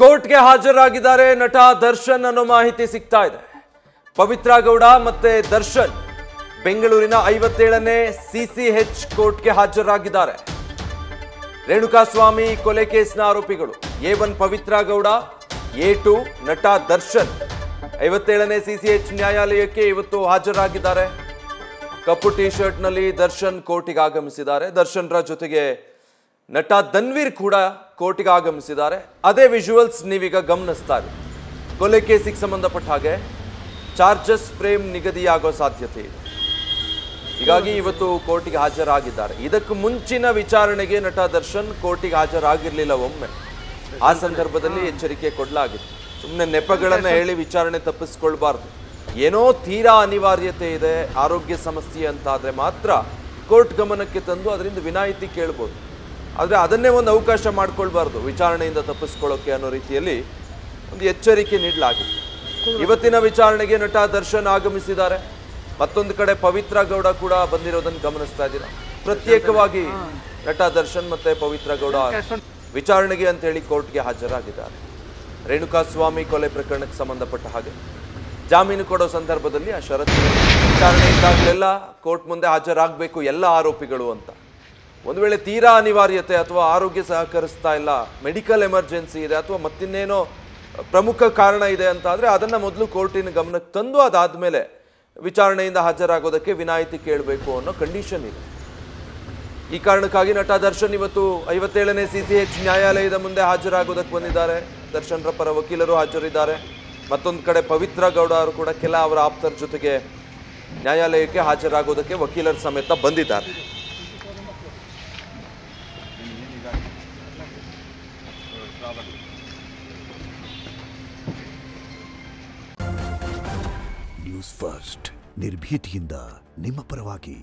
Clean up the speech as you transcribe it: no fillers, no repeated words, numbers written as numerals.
ಕೋರ್ಟ್ಗೆ ಹಾಜರಾಗಿದ್ದಾರೆ ನಟ ದರ್ಶನ್ ಅನ್ನೋ ಮಾಹಿತಿ ಸಿಗ್ತಾ ಇದೆ. ಪವಿತ್ರ ಗೌಡ ಮತ್ತೆ ದರ್ಶನ್ ಬೆಂಗಳೂರಿನ 57ನೇ ಸಿಸಿಎಚ್ ಕೋರ್ಟ್ಗೆ ಹಾಜರಾಗಿದ್ದಾರೆ. ರೇಣುಕಾಸ್ವಾಮಿ ಕೊಲೆ ಕೇಸ್ನ ಆರೋಪಿಗಳು A1 ಪವಿತ್ರ ಗೌಡ, A2 ನಟ ದರ್ಶನ್ 57ನೇ ಸಿಸಿಎಚ್ ನ್ಯಾಯಾಲಯಕ್ಕೆ ಇವತ್ತು ಹಾಜರಾಗಿದ್ದಾರೆ. ಕಪ್ಪು ಟಿ ಶರ್ಟ್ನಲ್ಲಿ ದರ್ಶನ್ ಕೋರ್ಟಿಗೆ ಆಗಮಿಸಿದ್ದಾರೆ. ದರ್ಶನ್ರ ಜೊತೆಗೆ ನಟ ಧನ್ವೀರ್ ಕೂಡ ಕೋರ್ಟಿಗೆ ಆಗಮಿಸಿದ್ದಾರೆ. ಅದೇ ವಿಜುವಲ್ಸ್ ನೀವೀಗ ಗಮನಿಸ್ತಾ ಇದ್ದೀರಿ. ಕೊಲೆ ಕೇಸಿಗೆ ಸಂಬಂಧಪಟ್ಟ ಹಾಗೆ ಚಾರ್ಜಸ್ ಫ್ರೇಮ್ ನಿಗದಿಯಾಗೋ ಸಾಧ್ಯತೆ ಇದೆ. ಹೀಗಾಗಿ ಇವತ್ತು ಕೋರ್ಟಿಗೆ ಹಾಜರಾಗಿದ್ದಾರೆ. ಇದಕ್ಕೂ ಮುಂಚಿನ ವಿಚಾರಣೆಗೆ ನಟ ದರ್ಶನ್ ಕೋರ್ಟಿಗೆ ಹಾಜರಾಗಿರಲಿಲ್ಲ ಒಮ್ಮೆ. ಆ ಸಂದರ್ಭದಲ್ಲಿ ಎಚ್ಚರಿಕೆ ಕೊಡಲಾಗಿತ್ತು. ಸುಮ್ಮನೆ ನೆಪಗಳನ್ನ ಹೇಳಿ ವಿಚಾರಣೆ ತಪ್ಪಿಸ್ಕೊಳ್ಬಾರ್ದು. ಏನೋ ತೀರಾ ಅನಿವಾರ್ಯತೆ ಇದೆ, ಆರೋಗ್ಯ ಸಮಸ್ಯೆ ಅಂತ ಆದರೆ ಮಾತ್ರ ಕೋರ್ಟ್ ಗಮನಕ್ಕೆ ತಂದು ಅದರಿಂದ ವಿನಾಯಿತಿ ಕೇಳ್ಬೋದು. ಆದರೆ ಅದನ್ನೇ ಒಂದು ಅವಕಾಶ ಮಾಡ್ಕೊಳ್ಬಾರ್ದು ವಿಚಾರಣೆಯಿಂದ ತಪ್ಪಿಸ್ಕೊಳ್ಳೋಕೆ ಅನ್ನೋ ರೀತಿಯಲ್ಲಿ ಒಂದು ಎಚ್ಚರಿಕೆ ನೀಡಲಾಗಿತ್ತು. ಇವತ್ತಿನ ವಿಚಾರಣೆಗೆ ನಟ ದರ್ಶನ್ ಆಗಮಿಸಿದ್ದಾರೆ. ಮತ್ತೊಂದು ಕಡೆ ಪವಿತ್ರ ಗೌಡ ಕೂಡ ಬಂದಿರೋದನ್ನು ಗಮನಿಸ್ತಾ ಇದ್ದೀರಾ. ಪ್ರತ್ಯೇಕವಾಗಿ ನಟ ದರ್ಶನ್ ಮತ್ತೆ ಪವಿತ್ರ ಗೌಡ ವಿಚಾರಣೆಗೆ ಅಂತ ಹೇಳಿ ಕೋರ್ಟ್ಗೆ ಹಾಜರಾಗಿದ್ದಾರೆ. ರೇಣುಕಾಸ್ವಾಮಿ ಕೊಲೆ ಪ್ರಕರಣಕ್ಕೆ ಸಂಬಂಧಪಟ್ಟ ಹಾಗೆ ಜಾಮೀನು ಕೊಡೋ ಸಂದರ್ಭದಲ್ಲಿ ಆ ಷರತ್ತು ವಿಚಾರಣೆ ಇದ್ದಾಗಲೆಲ್ಲ ಕೋರ್ಟ್ ಮುಂದೆ ಹಾಜರಾಗಬೇಕು ಎಲ್ಲ ಆರೋಪಿಗಳು ಅಂತ. ಒಂದು ವೇಳೆ ತೀರಾ ಅನಿವಾರ್ಯತೆ ಅಥವಾ ಆರೋಗ್ಯ ಸಹಕರಿಸ್ತಾ ಇಲ್ಲ, ಮೆಡಿಕಲ್ ಎಮರ್ಜೆನ್ಸಿ ಇದೆ ಅಥವಾ ಮತ್ತಿನ್ನೇನೋ ಪ್ರಮುಖ ಕಾರಣ ಇದೆ ಅಂತ ಆದರೆ ಅದನ್ನು ಮೊದಲು ಕೋರ್ಟಿನ ಗಮನಕ್ಕೆ ತಂದು ಅದಾದಮೇಲೆ ವಿಚಾರಣೆಯಿಂದ ಹಾಜರಾಗೋದಕ್ಕೆ ವಿನಾಯಿತಿ ಕೇಳಬೇಕು ಅನ್ನೋ ಕಂಡೀಷನ್ ಇದೆ. ಈ ಕಾರಣಕ್ಕಾಗಿ ನಟ ದರ್ಶನ್ ಇವತ್ತು 57ನೇ ಸಿಸಿಎಚ್ ನ್ಯಾಯಾಲಯದ ಮುಂದೆ ಹಾಜರಾಗೋದಕ್ಕೆ ಬಂದಿದ್ದಾರೆ. ದರ್ಶನ್ರ ಪರ ವಕೀಲರು ಹಾಜರಿದ್ದಾರೆ. ಮತ್ತೊಂದು ಕಡೆ ಪವಿತ್ರ ಗೌಡ ಅವರು ಕೂಡ ಕೆಲ ಅವರ ಆಪ್ತರ ಜೊತೆಗೆ ನ್ಯಾಯಾಲಯಕ್ಕೆ ಹಾಜರಾಗೋದಕ್ಕೆ ವಕೀಲರ ಸಮೇತ ಬಂದಿದ್ದಾರೆ. ನ್ಯೂಸ್ ಫಸ್ಟ್ ನಿರ್ಭೀತಿಯಿಂದ ನಿಮ್ಮ ಪರವಾಗಿ.